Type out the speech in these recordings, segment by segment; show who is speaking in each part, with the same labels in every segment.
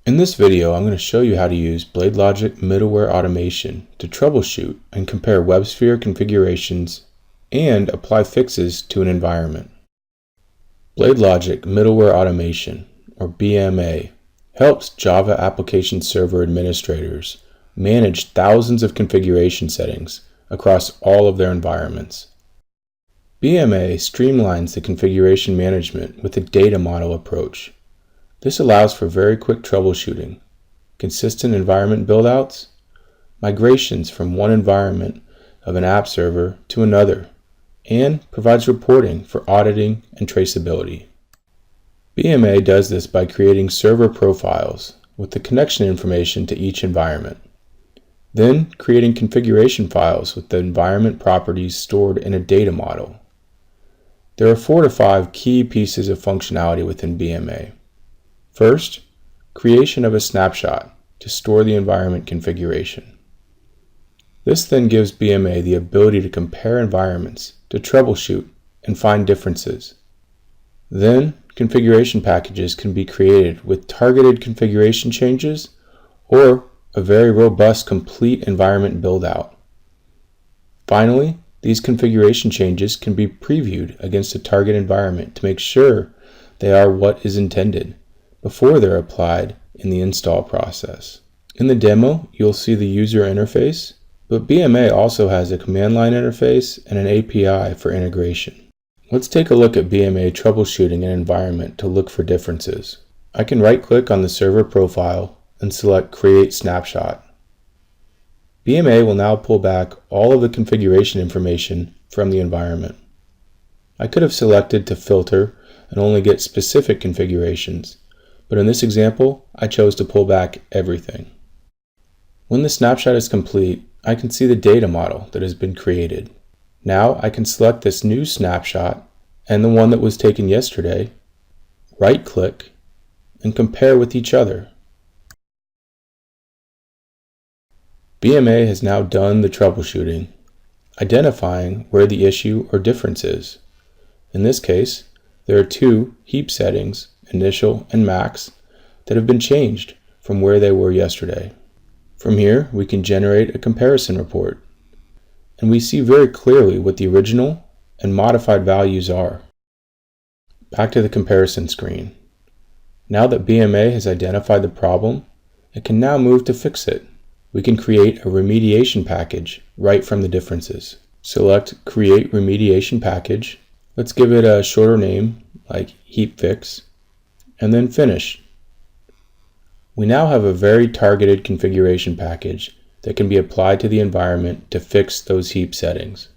Speaker 1: In this video, I'm going to show you how to use BladeLogic middleware automation to troubleshoot and compare WebSphere configurations and apply fixes to an environment. BladeLogic middleware automation, or BMA, helps Java application server administrators manage thousands of configuration settings across all of their environments. BMA streamlines the configuration management with a data model approach. This allows for very quick troubleshooting, consistent environment buildouts, migrations from one environment of an app server to another, and provides reporting for auditing and traceability. BMA does this by creating server profiles with the connection information to each environment, then creating configuration files with the environment properties stored in a data model. There are 4 to 5 key pieces of functionality within BMA. First, creation of a snapshot to store the environment configuration. This then gives BMA the ability to compare environments, to troubleshoot, and find differences. Then, configuration packages can be created with targeted configuration changes or a very robust complete environment build-out. Finally, these configuration changes can be previewed against a target environment to make sure they are what is intended before they're applied in the install process. In the demo, you'll see the user interface, but BMA also has a command line interface and an API for integration. Let's take a look at BMA troubleshooting an environment to look for differences. I can right-click on the server profile and select Create Snapshot. BMA will now pull back all of the configuration information from the environment. I could have selected to filter and only get specific configurations, but in this example, I chose to pull back everything. When the snapshot is complete, I can see the data model that has been created. Now I can select this new snapshot and the one that was taken yesterday, right-click, and compare with each other. BMA has now done the troubleshooting, identifying where the issue or difference is. In this case, there are 2 heap settings, initial and max, that have been changed from where they were yesterday. From here, we can generate a comparison report, and we see very clearly what the original and modified values are. Back to the comparison screen. Now that BMA has identified the problem, it can now move to fix it. We can create a remediation package right from the differences. Select Create Remediation Package. Let's give it a shorter name like Heap Fix, and then Finish. We now have a very targeted configuration package that can be applied to the environment to fix those heap settings.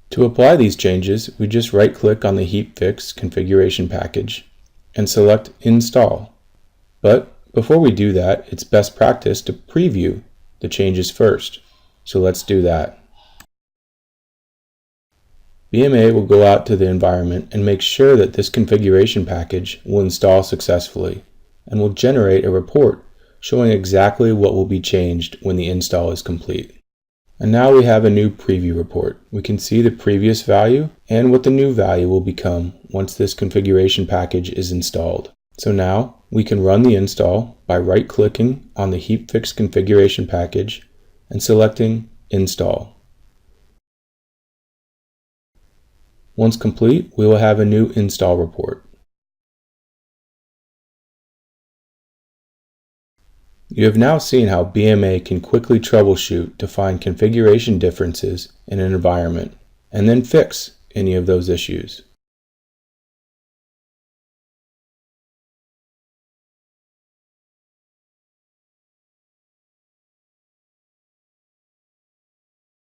Speaker 1: To apply these changes, we just right-click on the Heap Fix configuration package and select Install. But before we do that, it's best practice to preview the changes first. So let's do that. BMA will go out to the environment and make sure that this configuration package will install successfully, and will generate a report showing exactly what will be changed when the install is complete. And now we have a new preview report. We can see the previous value and what the new value will become once this configuration package is installed. So now we can run the install by right-clicking on the Heap Fix configuration package and selecting Install. Once complete, we will have a new install report. You have now seen how BMA can quickly troubleshoot to find configuration differences in an environment, and then fix any of those issues.